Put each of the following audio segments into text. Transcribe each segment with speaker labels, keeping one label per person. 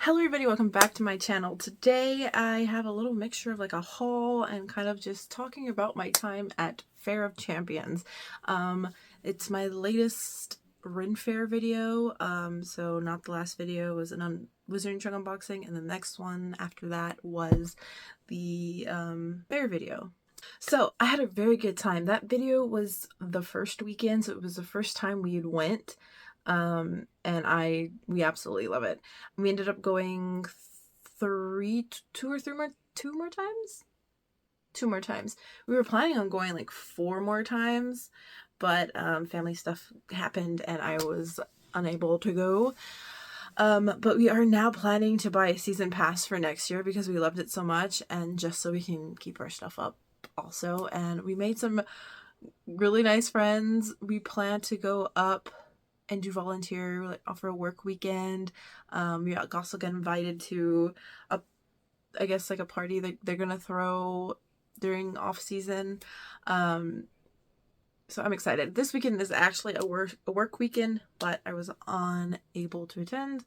Speaker 1: Hello everybody, welcome back to my channel. Today I have a little mixture of like a haul and kind of just talking about my time at Fair of Champions. It's my latest Fair video, so not the last video was an Wizarding Truck unboxing, and the next one after that was the Fair video. So I had a very good time. That video was the first weekend, so it was the first time we had went. And we absolutely love it. We ended up going two more times. Two more times. We were planning on going like 4 more times, but family stuff happened and I was unable to go. But we are now planning to buy a season pass for next year because we loved it so much, and just so we can keep our stuff up also. And we made some really nice friends. We plan to go up and do volunteer like for a work weekend. We also got invited to I guess like a party that they're gonna throw during off season. So I'm excited. This weekend is actually a work weekend, but I was unable to attend.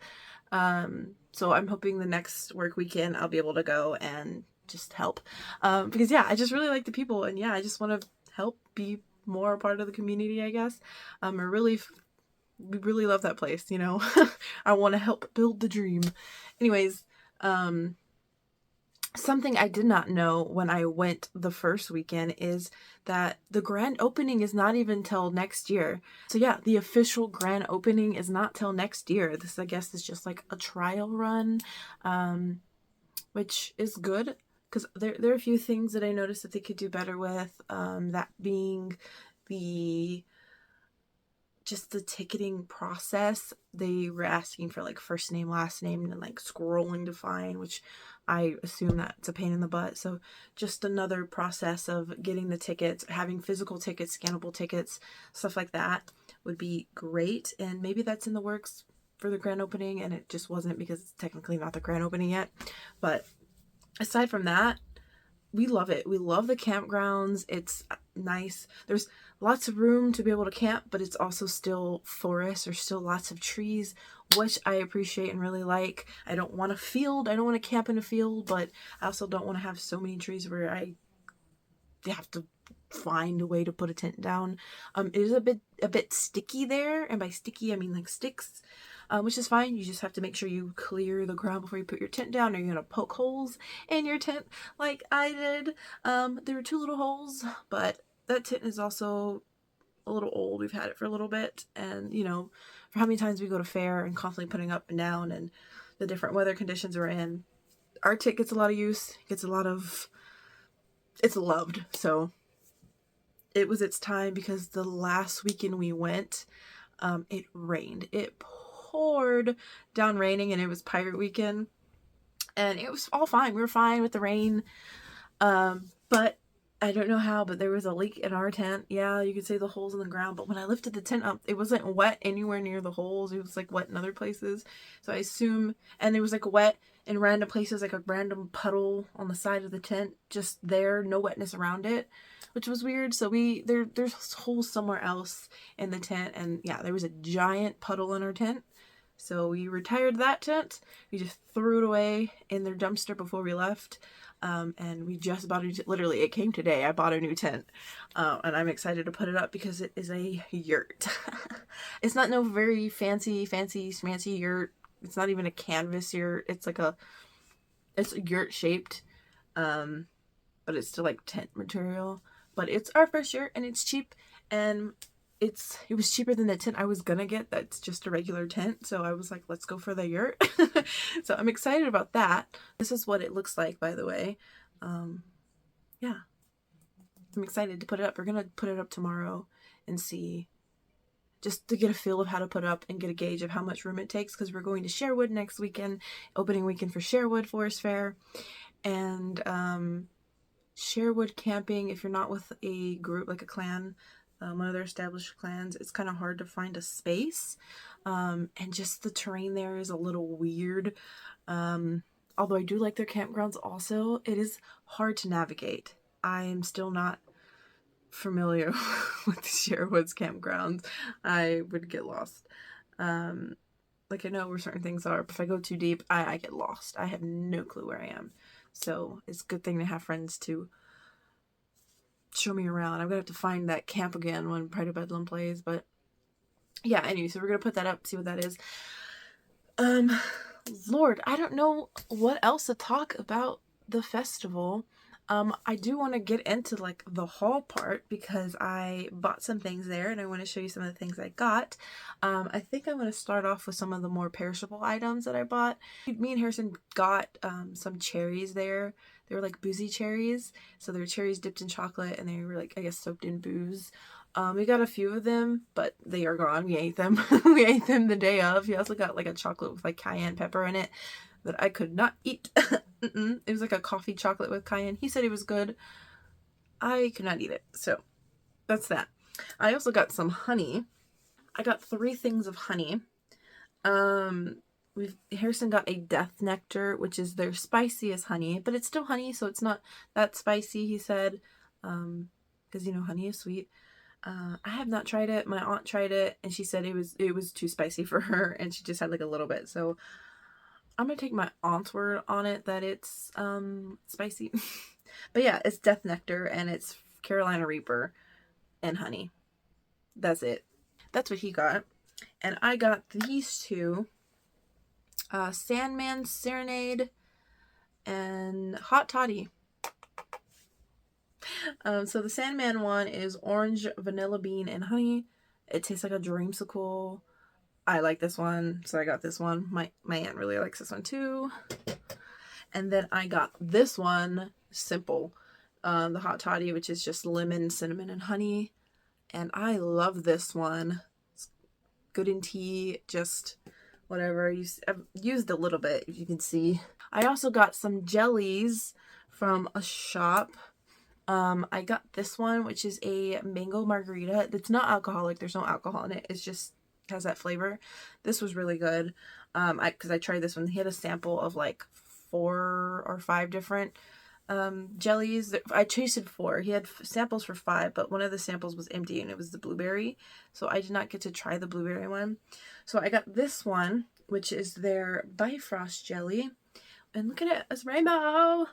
Speaker 1: So I'm hoping the next work weekend I'll be able to go and just help. Because yeah, I just really like the people, and yeah, I just want to help be more a part of the community, I guess. We really love that place, you know. I want to help build the dream. Anyways, something I did not know when I went the first weekend is that the grand opening is not even till next year. So yeah, the official grand opening is not till next year. This, I guess, is just like a trial run, which is good because there are a few things that I noticed that they could do better with, that being just the ticketing process. They were asking for like first name, last name, and like scrolling to find, which I assume that's a pain in the butt. So just another process of getting the tickets, having physical tickets, scannable tickets, stuff like that would be great. And maybe that's in the works for the grand opening, and it just wasn't because it's technically not the grand opening yet. But aside from that, we love it. We love the campgrounds. It's nice. There's lots of room to be able to camp, but it's also still forest. There's still lots of trees, which I appreciate and really like. I don't want a field. I don't want to camp in a field, but I also don't want to have so many trees where I have to find a way to put a tent down. It is a bit sticky there, and by sticky I mean like sticks. Which is fine. You just have to make sure you clear the ground before you put your tent down, or you're gonna poke holes in your tent like I did. There were 2 little holes, but that tent is also a little old. We've had it for a little bit, and you know, for how many times we go to Fair and constantly putting up and down and the different weather conditions we're in, our tent gets a lot of use, it's loved. So it was its time, because the last weekend we went, it rained. It poured down raining, and it was pirate weekend, and it was all fine. We were fine with the rain, but I don't know how, but there was a leak in our tent. Yeah, you could see the holes in the ground, but when I lifted the tent up, it wasn't wet anywhere near the holes. It was like wet in other places, so I assume, and it was like wet in random places, like a random puddle on the side of the tent, just there, no wetness around it, which was weird. So there's holes somewhere else in the tent, and yeah, there was a giant puddle in our tent. So we retired that tent. We just threw it away in their dumpster before we left. And we just bought literally, it came today. I bought a new tent. And I'm excited to put it up because it is a yurt. It's not no very fancy schmancy yurt. It's not even a canvas yurt. It's yurt shaped. But it's still like tent material. But it's our first yurt, and it's cheap, and it was cheaper than the tent I was gonna get. That's just a regular tent, so I was like, let's go for the yurt. So I'm excited about that. This is what it looks like, by the way. Yeah, I'm excited to put it up. We're gonna put it up tomorrow and see, just to get a feel of how to put it up and get a gauge of how much room it takes, because we're going to Sherwood next weekend, opening weekend for Sherwood Forest Fair. And Sherwood camping, if you're not with a group, like a clan, one of their established clans, it's kind of hard to find a space, and just the terrain there is a little weird. Although I do like their campgrounds also, it is hard to navigate. I am still not familiar with Sherwood's campgrounds. I would get lost. Like, I know where certain things are, but if I go too deep, I get lost. I have no clue where I am. So it's a good thing to have friends to show me around. I'm gonna have to find that camp again when Pride of Bedlam plays, but yeah, anyway, so we're gonna put that up, see what that is. Lord, I don't know what else to talk about the festival. I do want to get into like the haul part because I bought some things there and I want to show you some of the things I got. I think I'm going to start off with some of the more perishable items that I bought. Me and Harrison got some cherries there. They were like boozy cherries. So they were cherries dipped in chocolate and they were like, I guess, soaked in booze. We got a few of them, but they are gone. We ate them. We ate them the day of. We also got like a chocolate with like cayenne pepper in it that I could not eat. It was like a coffee chocolate with cayenne. He said it was good. I could not eat it. So that's that. I also got some honey. I got 3 things of honey. Harrison got a death nectar, which is their spiciest honey, but it's still honey, so it's not that spicy, he said. Because, you know, honey is sweet. I have not tried it. My aunt tried it and she said it was too spicy for her and she just had like a little bit. So I'm gonna take my aunt's word on it that it's spicy. But yeah, it's death nectar and it's Carolina Reaper and honey. That's it. That's what he got. And I got these 2. Sandman Serenade and Hot Toddy. So the Sandman one is orange, vanilla bean, and honey. It tastes like a dreamsicle. I like this one, so I got this one. My aunt really likes this one too. And then I got this one, simple. The Hot Toddy, which is just lemon, cinnamon, and honey. And I love this one. It's good in tea, just whatever. I've used a little bit, if you can see. I also got some jellies from a shop. I got this one, which is a mango margarita. It's not alcoholic. There's no alcohol in it. It's just has that flavor. This was really good. Because I tried this one. He had a sample of like 4 or 5 different jellies. I tasted 4. He had samples for 5, but one of the samples was empty and it was the blueberry. So I did not get to try the blueberry one. So I got this one, which is their Bifrost jelly. And look at it, it's rainbow.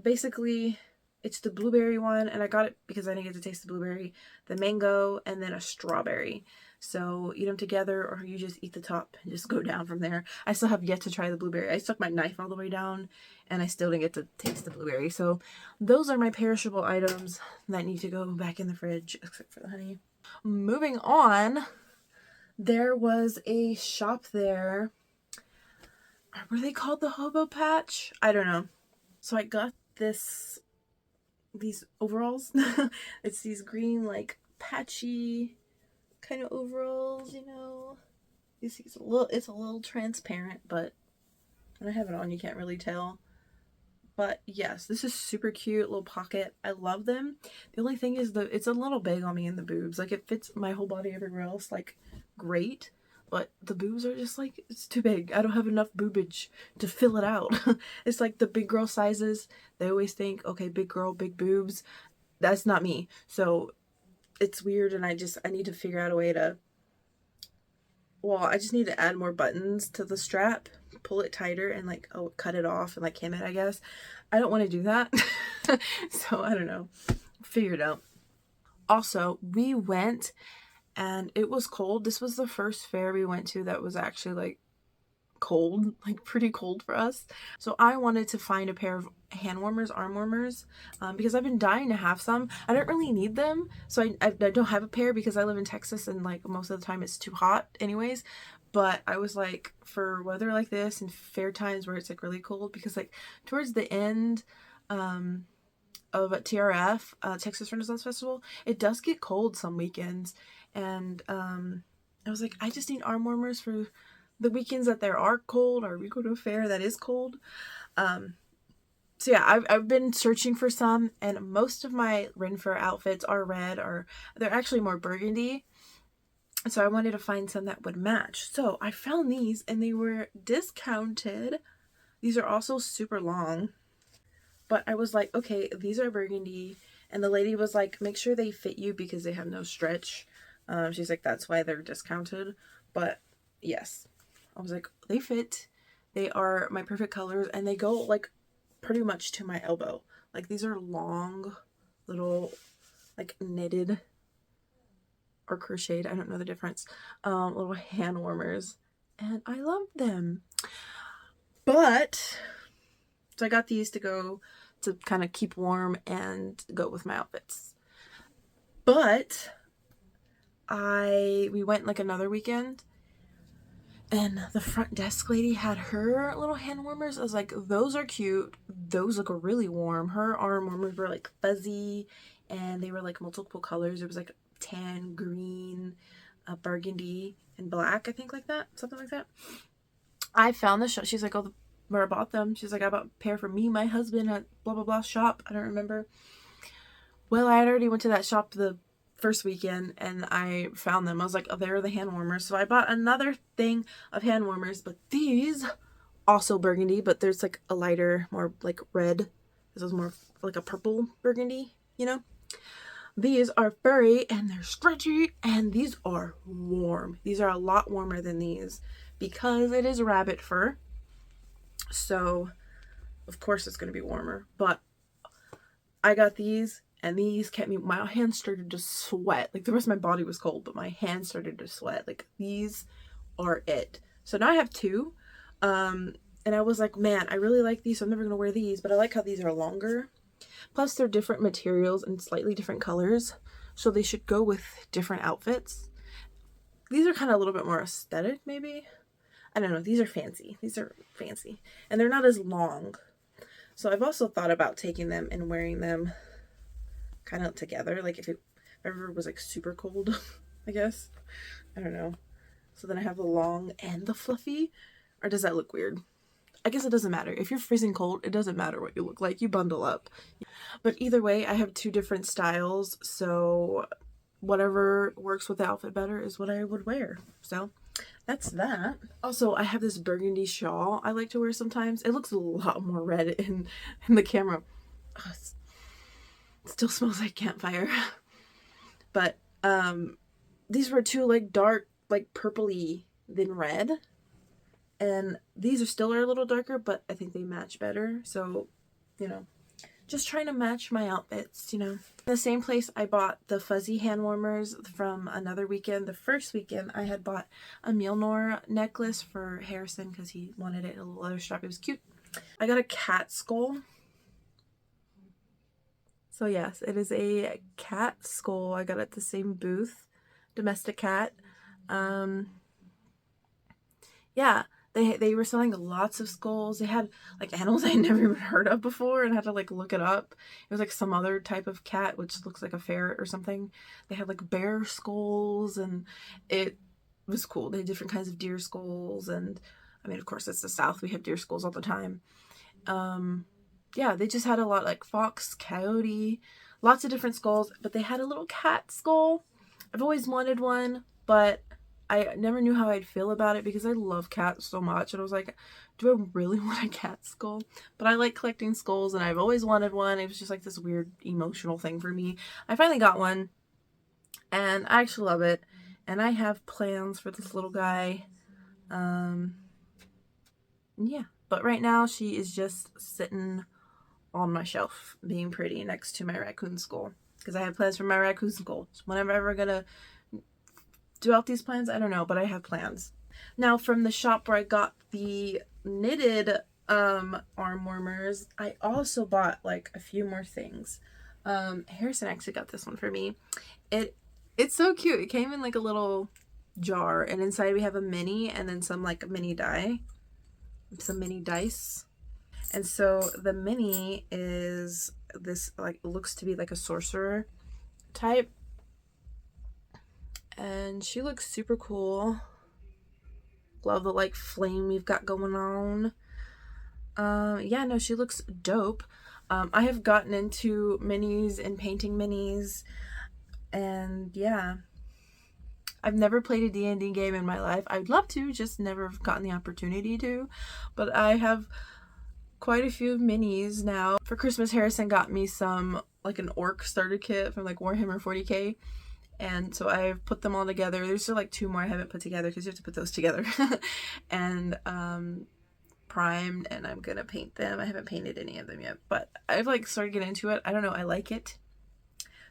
Speaker 1: Basically, it's the blueberry one, and I got it because I didn't get to taste the blueberry, the mango, and then a strawberry. So eat them together, or you just eat the top and just go down from there. I still have yet to try the blueberry. I stuck my knife all the way down, and I still didn't get to taste the blueberry. So those are my perishable items that need to go back in the fridge, except for the honey. Moving on, there was a shop there. Were they called the Hobo Patch? I don't know. So I got these overalls. It's these green, like, patchy kind of overalls, you know. It's a little transparent, but when I have it on, you can't really tell. But yes, this is super cute, little pocket. I love them. The only thing is it's a little big on me in the boobs. Like, it fits my whole body everywhere else, like, great. But the boobs are just like, it's too big. I don't have enough boobage to fill it out. It's like the big girl sizes. They always think, okay, big girl, big boobs. That's not me. So it's weird, and I need to figure out a way to, well, I just need to add more buttons to the strap, pull it tighter, and like, cut it off and like hem it, I guess. I don't want to do that. So I don't know. Figure it out. Also, we went and it was cold. This was the first fair we went to that was actually like cold, like pretty cold for us. So I wanted to find a pair of hand warmers, arm warmers, because I've been dying to have some. I don't really need them, so I don't have a pair because I live in Texas and like most of the time it's too hot anyways. But I was like, for weather like this and fair times where it's like really cold, because like towards the end of TRF, Texas Renaissance Festival, it does get cold some weekends. And I was like, I just need arm warmers for the weekends that there are cold, or we go to a fair that is cold. So yeah, I've been searching for some, and most of my RenFest outfits are red, or they're actually more burgundy. So I wanted to find some that would match. So I found these, and they were discounted. These are also super long. But I was like, okay, these are burgundy. And the lady was like, make sure they fit you because they have no stretch. She's like, that's why they're discounted. But yes. I was like, they fit. They are my perfect colors, and they go like pretty much to my elbow. Like these are long little like knitted or crocheted, I don't know the difference, little hand warmers, and I love them. But so I got these to go to kind of keep warm and go with my outfits. But we went like another weekend, and the front desk lady had her little hand warmers. I was like, those are cute. Those look really warm. Her arm warmers were like fuzzy, and they were like multiple colors. It was like tan, green, burgundy, and black, I think, like that. Something like that. I found the shop. She's like, oh, where I bought them. She's like, I bought a pair for me, my husband at blah, blah, blah shop. I don't remember. Well, I had already went to that shop the first weekend, and I found them. I was like, oh, they're the hand warmers. So I bought another thing of hand warmers, but these also burgundy, but there's like a lighter, more like red. This is more like a purple burgundy, you know? These are furry and they're stretchy, and these are warm. These are a lot warmer than these because it is rabbit fur. So of course it's going to be warmer, but I got these, and these kept me, my hands started to sweat. Like the rest of my body was cold, but my hands started to sweat. Like these are it. So now I have two. And I was like, man, I really like these, so I'm never going to wear these, but I like how these are longer. Plus they're different materials and slightly different colors, so they should go with different outfits. These are kind of a little bit more aesthetic, maybe. I don't know. These are fancy. These are fancy. And they're not as long. So I've also thought about taking them and wearing them kind of together. Like if it ever was like super cold, I guess. I don't know. So then I have the long and the fluffy. Or does that look weird? I guess it doesn't matter. If you're freezing cold, it doesn't matter what you look like. You bundle up. But either way, I have two different styles. So whatever works with the outfit better is what I would wear. So that's that. Also, I have this burgundy shawl I like to wear sometimes. It looks a lot more red in the camera. Oh, it still smells like campfire. But these were two like dark, like purpley than red. And these are still a little darker, but I think they match better. So, you know, just trying to match my outfits, you know. In the same place I bought the fuzzy hand warmers from another weekend. The first weekend I had bought a Milnor necklace for Harrison because he wanted it in a little leather strap. It was cute. I got a cat skull. So yes, it is a cat skull. I got it at the same booth. Domestic cat. Yeah. They were selling lots of skulls. They had like animals I had never even heard of before and had to like look it up. It was like some other type of cat, which looks like a ferret or something. They had like bear skulls, and it was cool. They had different kinds of deer skulls, and I mean, of course, it's the South. We have deer skulls all the time. Yeah, they just had a lot like fox, coyote, lots of different skulls, but they had a little cat skull. I've always wanted one, but I never knew how I'd feel about it because I love cats so much. And I was like, do I really want a cat skull? But I like collecting skulls, and I've always wanted one. It was just like this weird emotional thing for me. I finally got one, and I actually love it. And I have plans for this little guy. Yeah. But right now she is just sitting on my shelf being pretty next to my raccoon skull. Because I have plans for my raccoon skull. So when I'm ever going to do out these plans, I don't know, but I have plans. Now from the shop where I got the knitted arm warmers, I also bought like a few more things. Harrison actually got this one for me. It's so cute. It came in like a little jar, and inside we have a mini and then some like mini dice. And so the mini is this like looks to be like a sorcerer type. And she looks super cool. Love the like flame we've got going on. Yeah, no, she looks dope. I have gotten into minis and painting minis. And yeah. I've never played a D&D game in my life. I'd love to, just never gotten the opportunity to. But I have quite a few minis now. For Christmas, Harrison got me some, like an orc starter kit from like Warhammer 40k. And so I've put them all together. There's still like 2 more I haven't put together because you have to put those together. And primed, and I'm gonna paint them. I haven't painted any of them yet, but I've like started getting into it. I don't know, I like it.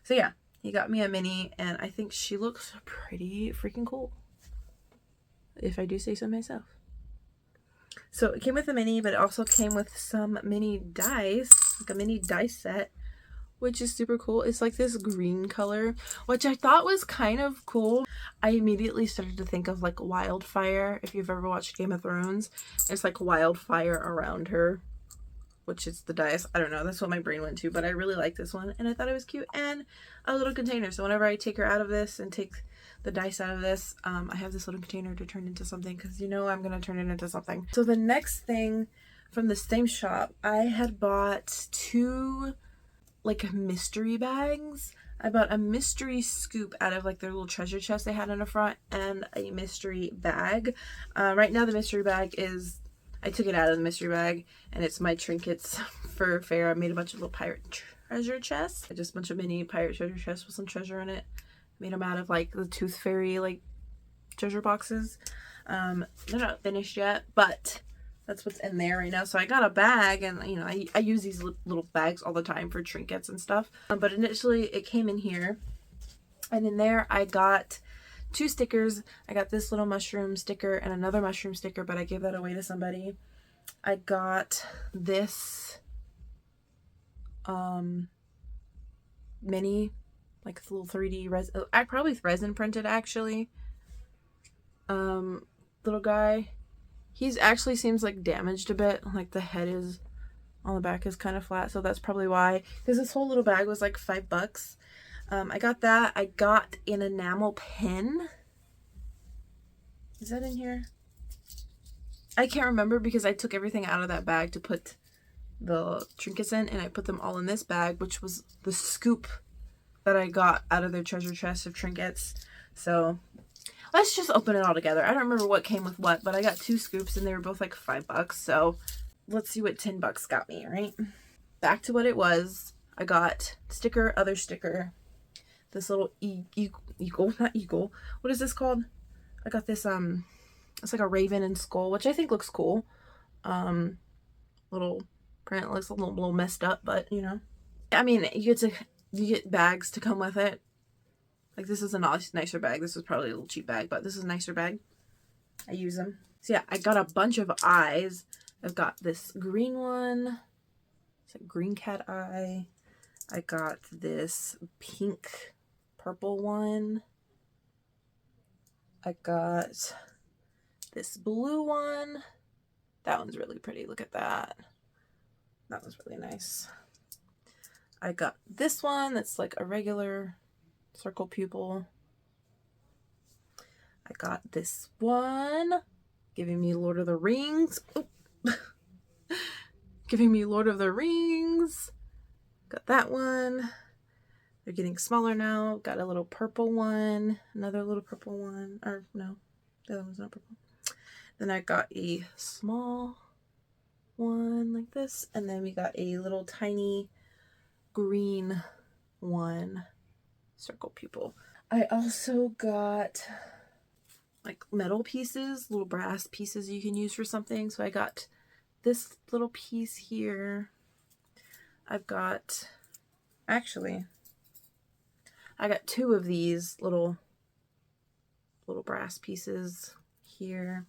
Speaker 1: So yeah, he got me a mini, and I think she looks pretty freaking cool, if I do say so myself. So it came with a mini, but it also came with some mini dice, like a mini dice set, which is super cool. It's like this green color, which I thought was kind of cool. I immediately started to think of like wildfire. If you've ever watched Game of Thrones, it's like wildfire around her, which is the dice. I don't know, that's what my brain went to, but I really like this one, and I thought it was cute. And a little container, so whenever I take her out of this and take the dice out of this, I have this little container to turn into something, because you know I'm gonna turn it into something. So the next thing from the same shop, I had bought 2 like mystery bags. I bought a mystery scoop out of like their little treasure chest they had in the front, and a mystery bag. Right now the mystery bag is, I took it out of the mystery bag, and it's my trinkets for Faire. I made a bunch of little pirate treasure chests. Just a bunch of mini pirate treasure chests with some treasure in it. Made them out of like the Tooth Fairy like treasure boxes. They're not finished yet, but that's what's in there right now. So I got a bag, and you know, I use these little bags all the time for trinkets and stuff. But initially it came in here, and in there I got 2 stickers. I got this little mushroom sticker and another mushroom sticker, but I gave that away to somebody. I got this mini, like little 3D resin. I probably resin printed actually. Little guy. He's actually seems like damaged a bit. Like the head is on the back is kind of flat, so that's probably why. Because this whole little bag was like $5. I got that. I got an enamel pen. Is that in here? I can't remember because I took everything out of that bag to put the trinkets in, and I put them all in this bag, which was the scoop that I got out of their treasure chest of trinkets. So let's just open it all together. I don't remember what came with what, but I got 2 scoops, and they were both like $5. So let's see what $10 got me, right? Back to what it was. I got sticker, other sticker, this little eagle, not eagle. What is this called? I got this, it's like a raven and skull, which I think looks cool. Little print, looks a little messed up, but you know. I mean, you get bags to come with it. Like this is a nicer bag. This was probably a little cheap bag, but this is a nicer bag. I use them. So yeah, I got a bunch of eyes. I've got this green one. It's a green cat eye. I got this pink purple one. I got this blue one. That one's really pretty. Look at that. That one's really nice. I got this one that's like a regular circle pupil. I got this one, giving me Lord of the Rings. Giving me Lord of the Rings. Got that one. They're getting smaller now. Got a little purple one, another little purple one. Or no, the other one's not purple. Then I got a small one like this, and then we got a little tiny green one. Circle pupil. I also got like metal pieces, little brass pieces you can use for something. So I got this little piece here. I've got, actually, I got 2 of these little brass pieces here.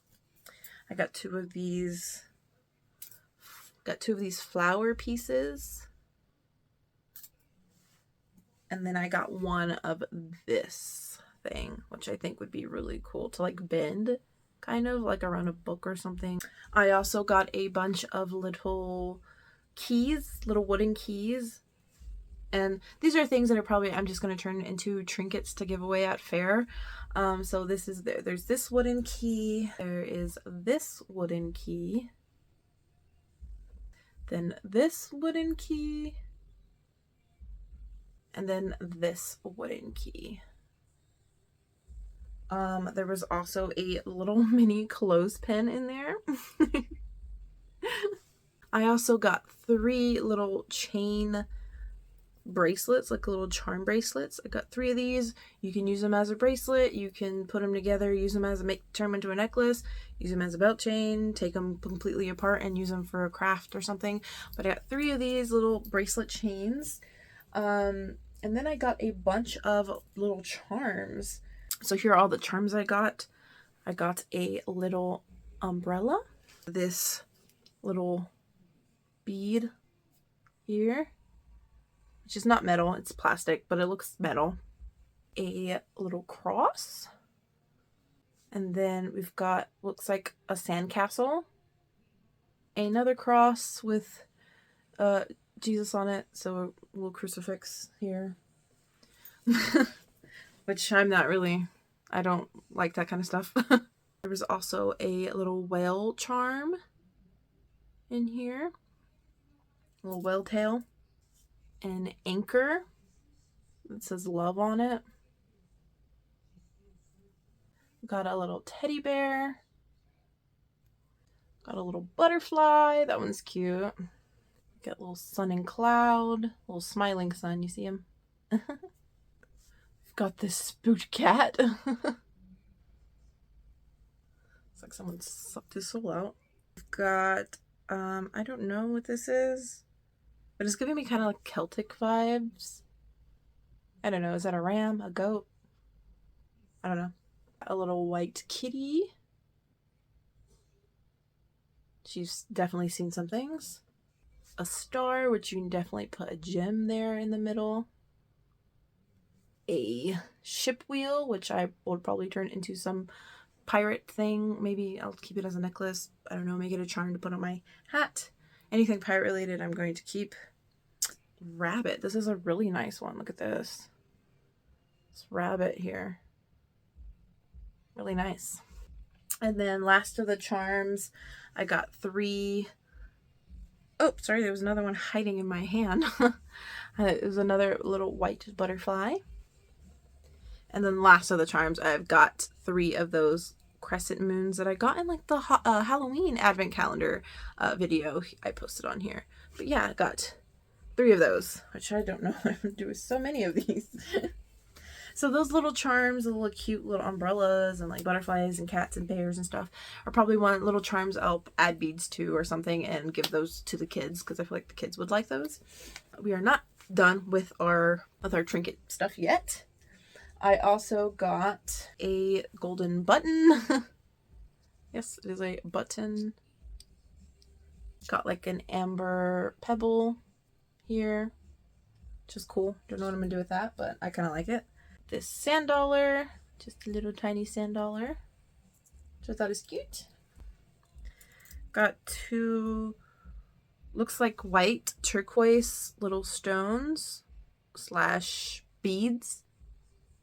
Speaker 1: I got 2 of these. Got 2 of these flower pieces. And then I got 1 of this thing, which I think would be really cool to like bend, kind of like around a book or something. I also got a bunch of little keys, little wooden keys. And these are things that are probably, I'm just going to turn into trinkets to give away at Faire. So this is there's this wooden key. There is this wooden key. Then this wooden key. And then this wooden key. There was also a little mini clothespin in there. I also got 3 little chain bracelets, like little charm bracelets. I got 3 of these. You can use them as a bracelet. You can put them together, use them as turn them into a necklace, use them as a belt chain, take them completely apart and use them for a craft or something. But I got 3 of these little bracelet chains. And then I got a bunch of little charms. So here are all the charms I got. I got a little umbrella, this little bead here, which is not metal, it's plastic, but it looks metal. A little cross. And then we've got, looks like a sandcastle. Another cross with Jesus on it, so a little crucifix here. Which I'm not really, I don't like that kind of stuff. There was also a little whale charm in here. A little whale tail. An anchor that says love on it. Got a little teddy bear. Got a little butterfly. That one's cute. Got a little sun and cloud. Little smiling sun. You see him? Got this spooked cat. It's like someone sucked his soul out. We've got, I don't know what this is, but it's giving me kind of like Celtic vibes. I don't know. Is that a ram? A goat? I don't know. A little white kitty. She's definitely seen some things. A star, which you can definitely put a gem there in the middle. A ship wheel, which I will probably turn into some pirate thing. Maybe I'll keep it as a necklace. I don't know, make it a charm to put on my hat. Anything pirate related I'm going to keep. Rabbit. This is a really nice one. Look at this. This rabbit here. Really nice. And then last of the charms, I got 3. Oh, sorry, there was another one hiding in my hand. It was another little white butterfly. And then last of the charms, I've got 3 of those crescent moons that I got in like the Halloween advent calendar video I posted on here. But yeah, I got 3 of those, which I don't know what I'm going to do with so many of these. So those little charms, the little cute little umbrellas and like butterflies and cats and bears and stuff are probably one little charms I'll add beads to or something and give those to the kids because I feel like the kids would like those. We are not done with our trinket stuff yet. I also got a golden button. Yes, it is a button. Got like an amber pebble here, which is cool. Don't know what I'm gonna do with that, but I kind of like it. This sand dollar, just a little tiny sand dollar, which I thought is cute. Got 2, looks like white turquoise little stones / beads.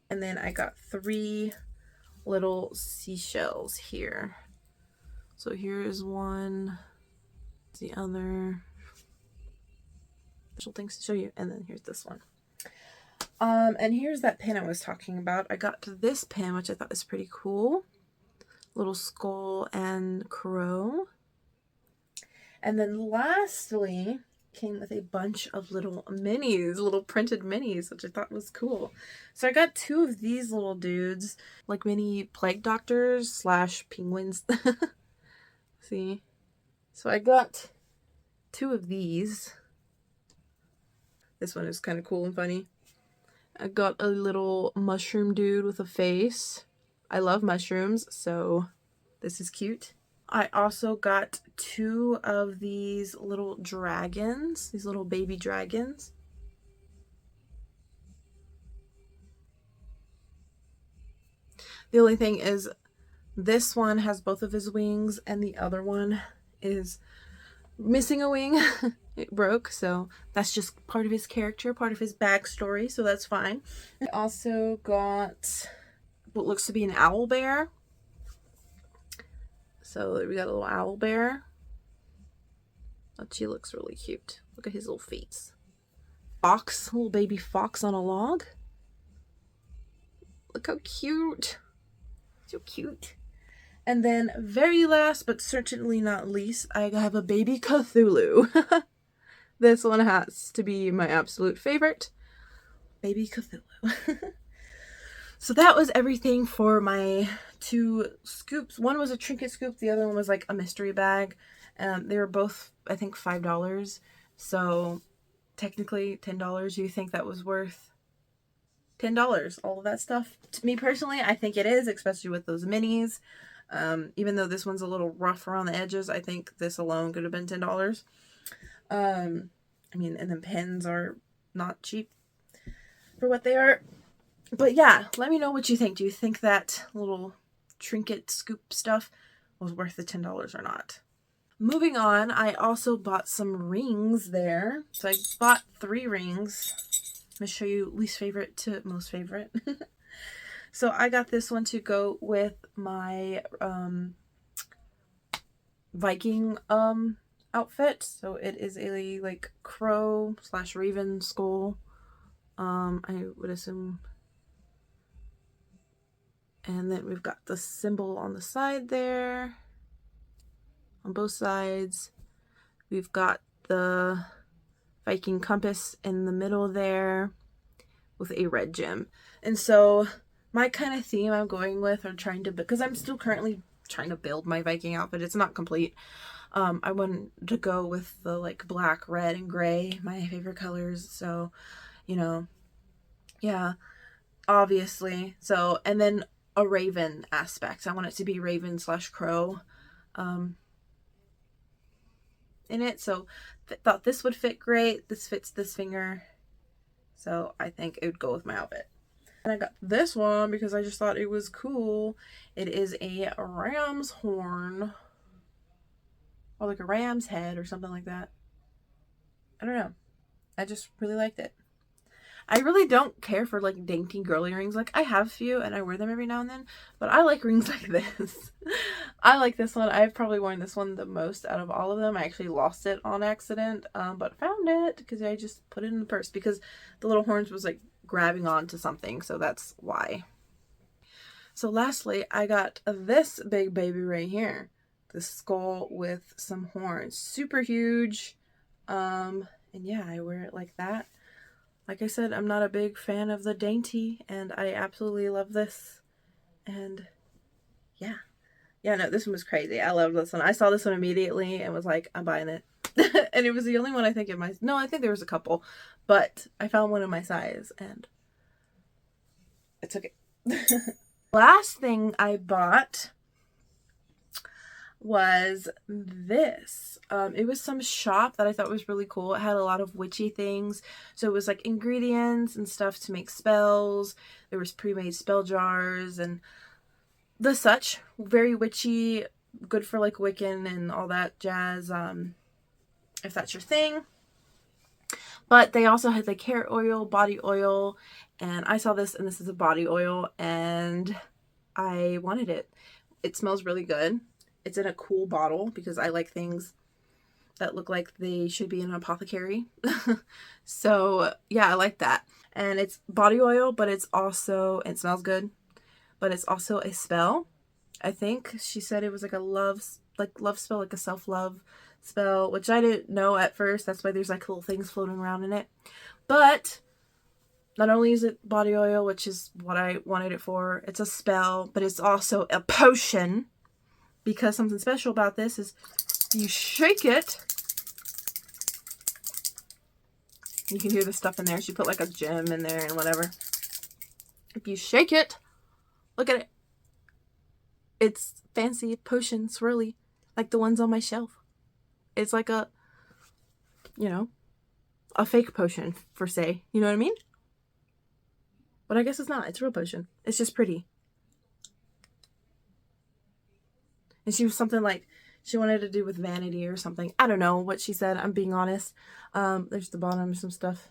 Speaker 1: And then I got 3 little seashells here. So here is one, the other. Special things to show you. And then here's this one. And here's that pin I was talking about. I got this pin, which I thought was pretty cool. Little skull and crow. And then lastly, came with a bunch of little minis, little printed minis, which I thought was cool. So I got 2 of these little dudes, like mini plague doctors / penguins. See? So I got 2 of these. This one is kind of cool and funny. I got a little mushroom dude with a face. I love mushrooms, so this is cute. I also got 2 of these little dragons, these little baby dragons. The only thing is this one has both of his wings and the other one is missing a wing. It broke, so that's just part of his character, part of his backstory, so that's fine. I also got what looks to be an owl bear. So we got a little owl bear. Oh, she looks really cute. Look at his little face. Fox, little baby fox on a log. Look how cute. So cute. And then very last, but certainly not least, I have a baby Cthulhu. This one has to be my absolute favorite. Baby Cthulhu. So that was everything for my 2 scoops. One was a trinket scoop. The other one was like a mystery bag. They were both, I think, $5. So technically $10. You think that was worth $10? All of that stuff. To me personally, I think it is, especially with those minis. Even though this one's a little rough around the edges, I think this alone could have been $10. I mean, and then pens are not cheap for what they are. But yeah, let me know what you think. Do you think that little trinket scoop stuff was worth the $10 or not? Moving on, I also bought some rings there. So I bought 3 rings. I'm going to show you least favorite to most favorite. So I got this one to go with my Viking outfit. So it is a like crow / raven skull. I would assume. And then we've got the symbol on the side there. On both sides. We've got the Viking compass in the middle there with a red gem. And so my kind of theme I'm going with, or trying to, because I'm still currently trying to build my Viking outfit. It's not complete. I wanted to go with the like black, red, and gray, my favorite colors. So, you know, yeah, obviously. So, and then a raven aspect. I want it to be raven / crow in it. So thought this would fit great. This fits this finger. So I think it would go with my outfit. And I got this one because I just thought it was cool. It is a ram's horn. Or like a ram's head or something like that. I don't know. I just really liked it. I really don't care for like dainty girly rings. Like I have a few and I wear them every now and then, but I like rings like this. I like this one. I've probably worn this one the most out of all of them. I actually lost it on accident, but found it because I just put it in the purse because the little horns was like grabbing onto something, so that's why. So lastly, I got this big baby right here. The skull with some horns. Super huge. And yeah, I wear it like that. Like I said, I'm not a big fan of the dainty, and I absolutely love this. And yeah. Yeah, no, this one was crazy. I loved this one. I saw this one immediately and was like, I'm buying it. And it was the only one I think in my... No, I think there was a couple. But I found one in my size, and I took it. Last thing I bought was this. It was some shop that I thought was really cool. It had a lot of witchy things. So it was like ingredients and stuff to make spells. There was pre-made spell jars and the such. Very witchy, good for like Wiccan and all that jazz, if that's your thing. But they also had like hair oil, body oil, and I saw this, and this is a body oil, and I wanted it. It smells really good. It's in a cool bottle because I like things that look like they should be in an apothecary. So yeah, I like that. And it's body oil, but it's also, it smells good, but it's also a spell. I think she said it was like a love spell, like a self-love spell, which I didn't know at first. That's why there's like little things floating around in it. But not only is it body oil, which is what I wanted it for, it's a spell, but it's also a potion. Because something special about this is you shake it. You can hear the stuff in there. She put like a gem in there and whatever. If you shake it, look at it. It's fancy potion swirly, like the ones on my shelf. It's like a, you know, a fake potion, for say. You know what I mean? But I guess it's not. It's a real potion. It's just pretty. And she was something like, she wanted to do with vanity or something. I don't know what she said. I'm being honest. There's the bottom of some stuff.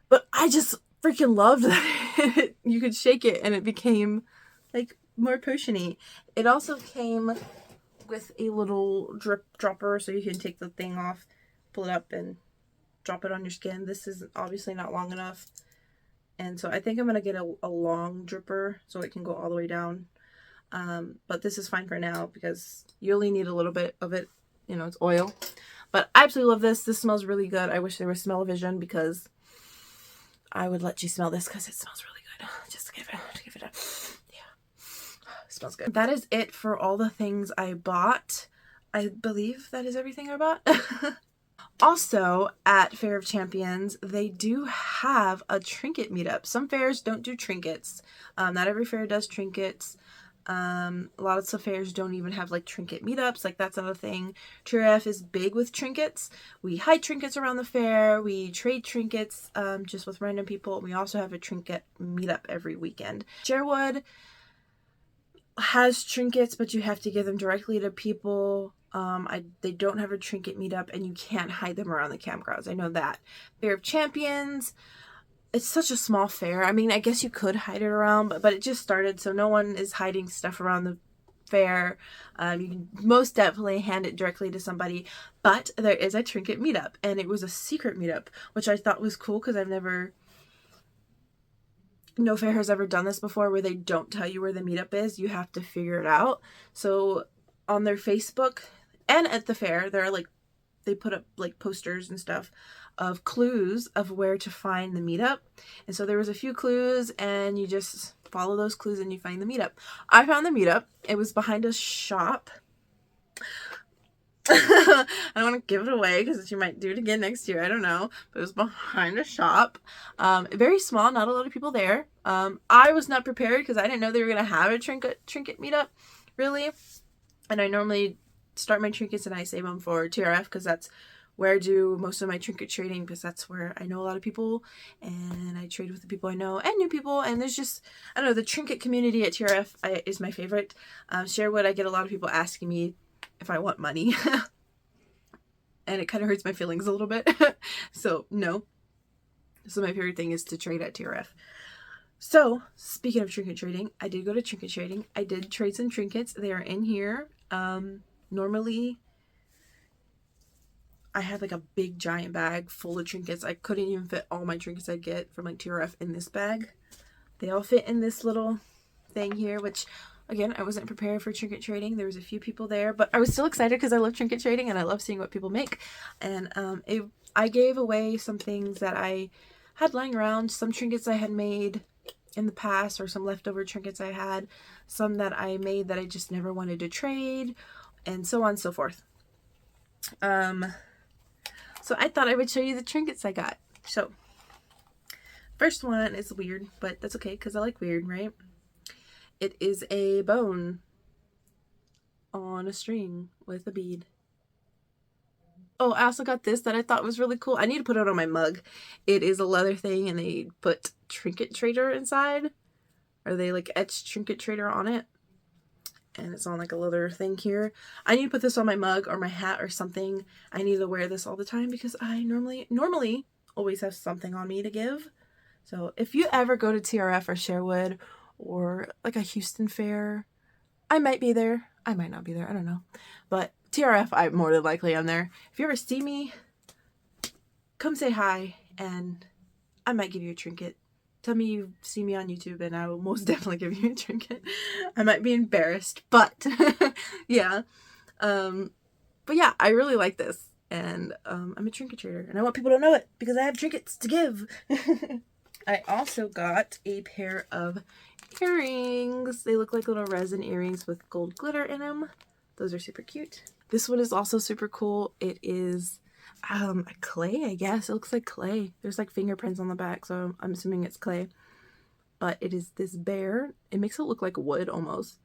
Speaker 1: But I just freaking loved that you could shake it and it became like more potion-y. It also came with a little drip dropper so you can take the thing off, pull it up, and drop it on your skin. This is obviously not long enough. And so I think I'm going to get a long dripper so it can go all the way down. But this is fine for now because you only need a little bit of it. You know, it's oil. But I absolutely love this. This smells really good. I wish there was smell-o-vision because I would let you smell this because it smells really good. Just give it a, yeah, it smells good. That is it for all the things I bought. I believe that is everything I bought. Also, at Fair of Champions, they do have a trinket meetup. Some fairs don't do trinkets. Not every fair does trinkets. Lots of fairs don't even have like trinket meetups. Like, that's another thing. TRF is big with trinkets. We hide trinkets around the fair. We trade trinkets just with random people. We also have a trinket meetup every weekend. Sherwood has trinkets, but you have to give them directly to people. They don't have a trinket meetup, and you can't hide them around the campgrounds. I know that. Fair of Champions, it's such a small fair. I mean, I guess you could hide it around, but it just started, so no one is hiding stuff around the fair. You can most definitely hand it directly to somebody, but there is a trinket meetup, and it was a secret meetup, which I thought was cool because no fair has ever done this before where they don't tell you where the meetup is. You have to figure it out. So on their Facebook and at the fair, they put up like posters and stuff of clues of where to find the meetup. And so there was a few clues, and you just follow those clues and you find the meetup. I found the meetup. It was behind a shop. I don't want to give it away because you might do it again next year. I don't know. But it was behind a shop. Very small. Not a lot of people there. I was not prepared because I didn't know they were going to have a trinket meetup, really. And I normally start my trinkets and I save them for TRF because that's where I do most of my trinket trading, because that's where I know a lot of people and I trade with the people I know and new people. And there's just, I don't know, the trinket community at TRF is my favorite. Sherwood, I get a lot of people asking me if I want money. And it kind of hurts my feelings a little bit. So no. So my favorite thing is to trade at TRF. So speaking of trinket trading, I did go to trinket trading. I did trade some trinkets. They are in here. Normally I had like a big giant bag full of trinkets. I couldn't even fit all my trinkets I'd get from like TRF in this bag. They all fit in this little thing here, which again, I wasn't prepared for trinket trading. There was a few people there, but I was still excited because I love trinket trading and I love seeing what people make. And I gave away some things that I had lying around, some trinkets I had made in the past, or some leftover trinkets I had, some that I made that I just never wanted to trade, and so on and so forth. So I thought I would show you the trinkets I got. So first one is weird, but that's okay because I like weird, right? It is a bone on a string with a bead. Oh, I also got this that I thought was really cool. I need to put it on my mug. It is a leather thing, and they put Trinket Trader inside. Or they like etched Trinket Trader on it. And it's on like a leather thing here. I need to put this on my mug or my hat or something. I need to wear this all the time because I normally always have something on me to give. So if you ever go to TRF or Sherwood or like a Houston fair, I might be there. I might not be there. I don't know. But TRF, I more than likely am there. If you ever see me, come say hi and I might give you a trinket. Tell me you see me on YouTube and I will most definitely give you a trinket. I might be embarrassed, but yeah. But yeah, I really like this. And I'm a trinket trader and I want people to know it because I have trinkets to give. I also got a pair of earrings. They look like little resin earrings with gold glitter in them. Those are super cute. This one is also super cool. It is a clay, I guess. It looks like clay. There's like fingerprints on the back, so I'm assuming it's clay. But it is this bear. It makes it look like wood almost,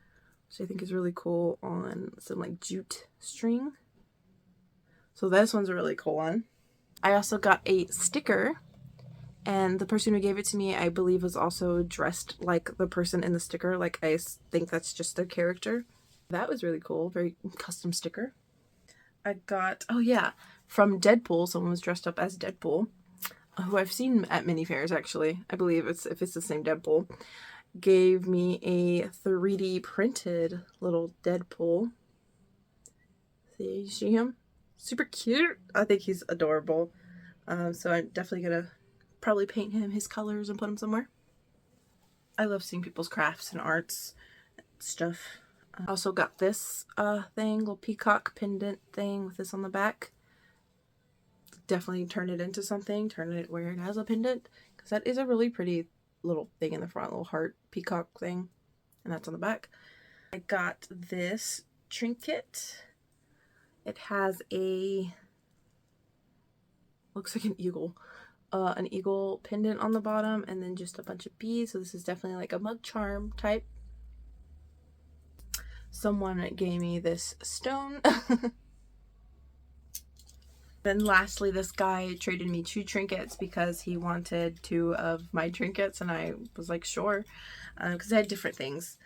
Speaker 1: which I think is really cool on some like jute string. So this one's a really cool one. I also got a sticker. And the person who gave it to me, I believe, was also dressed like the person in the sticker. Like, I think that's just their character. That was really cool. Very custom sticker. I got, oh yeah, from Deadpool. Someone was dressed up as Deadpool, who I've seen at many fairs, actually. I believe if it's the same Deadpool. Gave me a 3D printed little Deadpool. See, you see him? Super cute. I think he's adorable. So I'm definitely going to probably paint him his colors and put him somewhere. I love seeing people's crafts and arts and stuff. I also got this thing, little peacock pendant thing with this on the back. definitely turn it into something, turn it where it has a pendant, because that is a really pretty little thing in the front, little heart peacock thing, and that's on the back. I got this trinket. It has a, looks like an eagle pendant on the bottom, and then just a bunch of beads. So this is definitely like a mug charm type. Someone gave me this stone. Then lastly, this guy traded me 2 trinkets because he wanted 2 of my trinkets, and I was like, sure, because I had different things.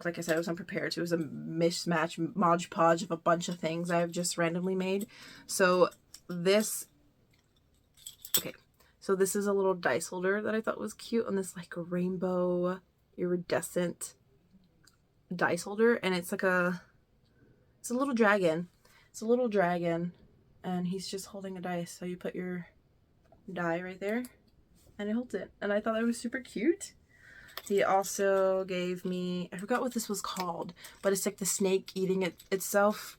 Speaker 1: Like I said, I was unprepared. So it was a mismatch, modge podge of a bunch of things I've just randomly made. So this, okay, so this is a little dice holder that I thought was cute on this like rainbow iridescent dice holder, and it's like it's a little dragon. It's a little dragon, and he's just holding a dice. So you put your die right there, and it holds it. And I thought that was super cute. He also gave me, I forgot what this was called, but it's like the snake eating itself.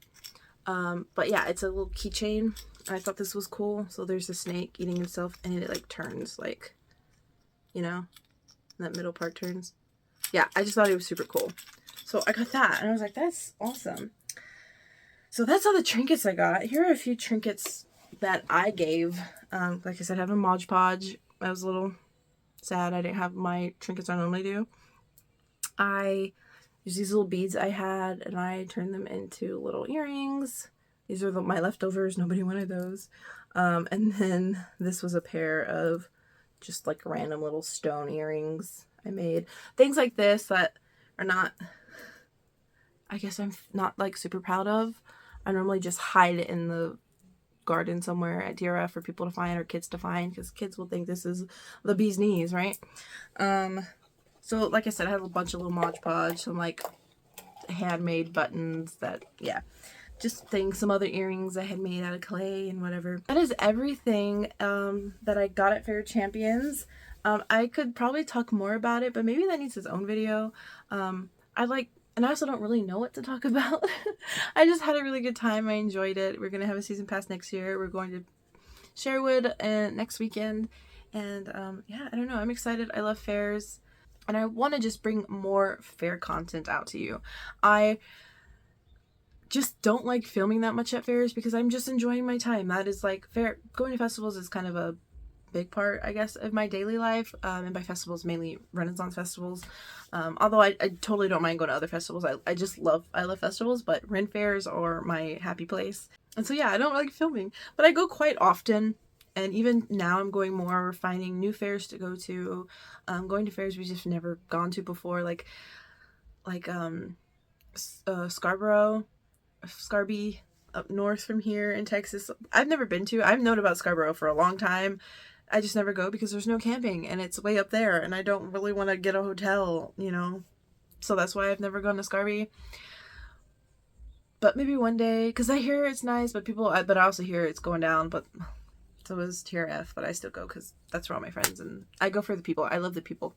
Speaker 1: But yeah, it's a little keychain. I thought this was cool. So there's the snake eating itself, and it like turns, like, you know, that middle part turns. Yeah, I just thought it was super cool. So I got that, and I was like, that's awesome. So that's all the trinkets I got. Here are a few trinkets that I gave. Like I said, I have a Mod Podge. I was a little sad I didn't have my trinkets I normally do. I use these little beads I had, and I turned them into little earrings. These are my leftovers. Nobody wanted those. And then this was a pair of just like random little stone earrings I made. Things like this that are not, I guess I'm not like super proud of. I normally just hide it in the garden somewhere at DRF for people to find or kids to find, because kids will think this is the bee's knees, right? So like I said, I have a bunch of little Mod Podge, some like handmade buttons that, yeah, just things, some other earrings I had made out of clay and whatever. That is everything that I got at Faire Champions. I could probably talk more about it, but maybe that needs its own video. And I also don't really know what to talk about. I just had a really good time. I enjoyed it. We're going to have a season pass next year. We're going to Sherwood next weekend. And yeah, I don't know. I'm excited. I love fairs. And I want to just bring more fair content out to you. I just don't like filming that much at fairs because I'm just enjoying my time. That is like fair. Going to festivals is kind of a big part, I guess, of my daily life, and by festivals mainly Renaissance festivals, although I totally don't mind going to other festivals. I love festivals, but Ren fairs are my happy place. And so yeah, I don't like filming, but I go quite often, and even now I'm going more. We're finding new fairs to go to, going to fairs we've just never gone to before, like Scarborough, Scarby, up north from here in Texas. I've never been to. I've known about Scarborough for a long time. I just never go because there's no camping, and it's way up there, and I don't really want to get a hotel, you know, so that's why I've never gone to Scarby. But maybe one day, because I hear it's nice, but I also hear it's going down, but so is TRF, but I still go because that's where all my friends, and I go for the people. I love the people.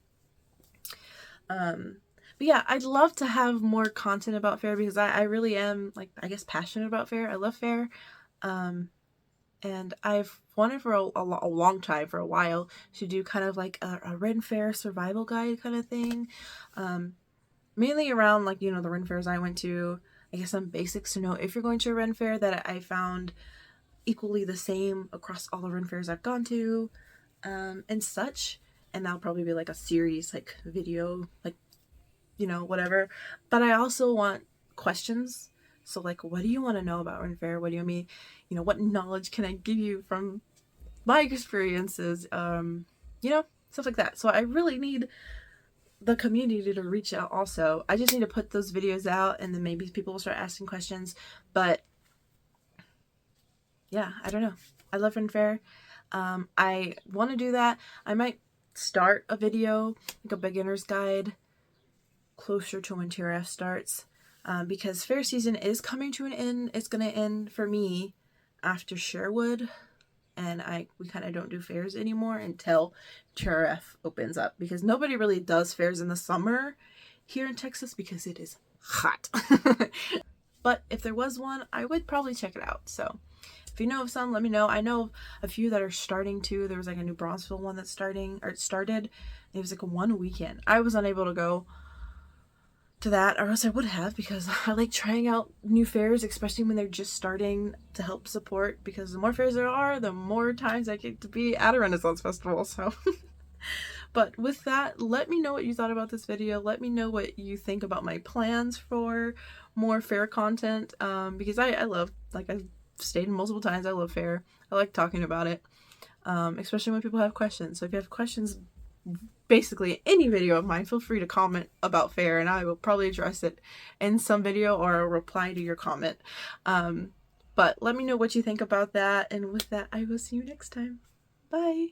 Speaker 1: But yeah, I'd love to have more content about Faire because I really am, like, I guess, passionate about Faire. I love Faire. And I've wanted for a long time, for a while, to do kind of like a Ren Fair survival guide kind of thing. Mainly around, like, you know, the Ren Fairs I went to. I guess some basics to know if you're going to a Ren Fair that I found equally the same across all the Ren Fairs I've gone to, and such. And that'll probably be like a series, like video, like, you know, whatever. But I also want questions. So, like, what do you want to know about Ren Fair? What do you mean? You know, what knowledge can I give you from my experiences? You know, stuff like that. So I really need the community to reach out also. I just need to put those videos out, and then maybe people will start asking questions. But yeah, I don't know. I love Ren Fair. I want to do that. I might start a video, like a beginner's guide, closer to when TRF starts. Because fair season is coming to an end. It's going to end for me after Sherwood, and we kind of don't do fairs anymore until TRF opens up, because nobody really does fairs in the summer here in Texas because it is hot. But if there was one, I would probably check it out. So If you know of some, let me know. I know a few that are starting to. There was like a New Braunfels one that's starting, or it started. It was like a 1 weekend. I was unable to go to that, or else I would have, because I like trying out new fairs, especially when they're just starting, to help support, because the more fairs there are, the more times I get to be at a Renaissance festival. So but with that, let me know what you thought about this video. Let me know what you think about my plans for more fair content, because I love, like I've stated multiple times, I love fair. I like talking about it, especially when people have questions. So if you have questions, basically any video of mine, feel free to comment about fair, and I will probably address it in some video or reply to your comment. But let me know what you think about that, and with that, I will see you next time. Bye.